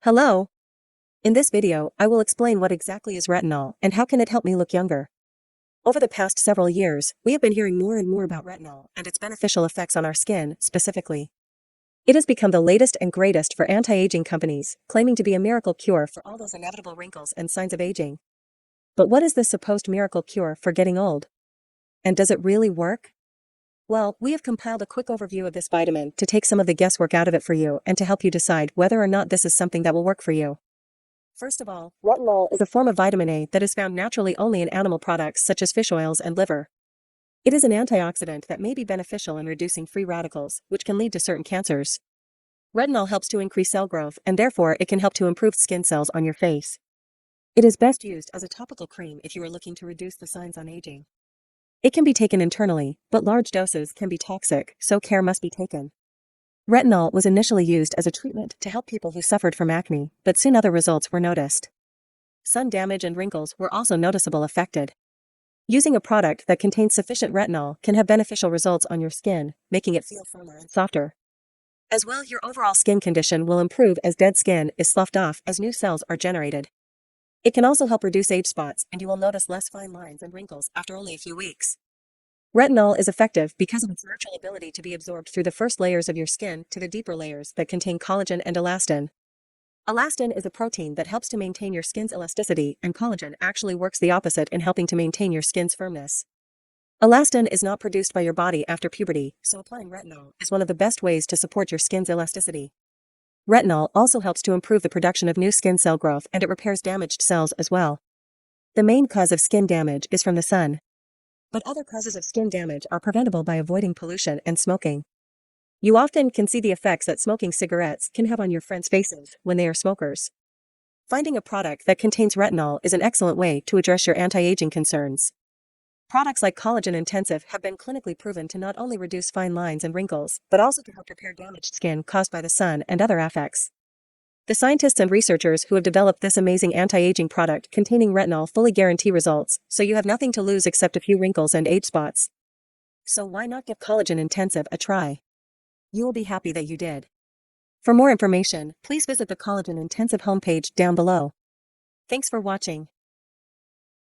Hello. In this video, I will explain what exactly is retinol and how can it help me look younger. Over the past several years, we have been hearing more and more about retinol and its beneficial effects on our skin, specifically. It has become the latest and greatest for anti-aging companies, claiming to be a miracle cure for all those inevitable wrinkles and signs of aging. But what is this supposed miracle cure for getting old? And does it really work? Well, we have compiled a quick overview of this vitamin to take some of the guesswork out of it for you and to help you decide whether or not this is something that will work for you. First of all, retinol is a form of vitamin A that is found naturally only in animal products such as fish oils and liver. It is an antioxidant that may be beneficial in reducing free radicals, which can lead to certain cancers. Retinol helps to increase cell growth and therefore it can help to improve skin cells on your face. It is best used as a topical cream if you are looking to reduce the signs on aging. It can be taken internally, but large doses can be toxic, so care must be taken. Retinol was initially used as a treatment to help people who suffered from acne, but soon other results were noticed. Sun damage and wrinkles were also noticeably affected. Using a product that contains sufficient retinol can have beneficial results on your skin, making it feel firmer and softer. As well, your overall skin condition will improve as dead skin is sloughed off as new cells are generated. It can also help reduce age spots and you will notice less fine lines and wrinkles after only a few weeks. Retinol is effective because of its natural ability to be absorbed through the first layers of your skin to the deeper layers that contain collagen and elastin. Elastin is a protein that helps to maintain your skin's elasticity, and collagen actually works the opposite in helping to maintain your skin's firmness. Elastin is not produced by your body after puberty, so applying retinol is one of the best ways to support your skin's elasticity. Retinol also helps to improve the production of new skin cell growth and it repairs damaged cells as well. The main cause of skin damage is from the sun. But other causes of skin damage are preventable by avoiding pollution and smoking. You often can see the effects that smoking cigarettes can have on your friends' faces when they are smokers. Finding a product that contains retinol is an excellent way to address your anti-aging concerns. Products like Collagen Intensive have been clinically proven to not only reduce fine lines and wrinkles, but also to help repair damaged skin caused by the sun and other effects. The scientists and researchers who have developed this amazing anti-aging product containing retinol fully guarantee results, so you have nothing to lose except a few wrinkles and age spots. So why not give Collagen Intensive a try? You will be happy that you did. For more information, please visit the Collagen Intensive homepage down below. Thanks for watching.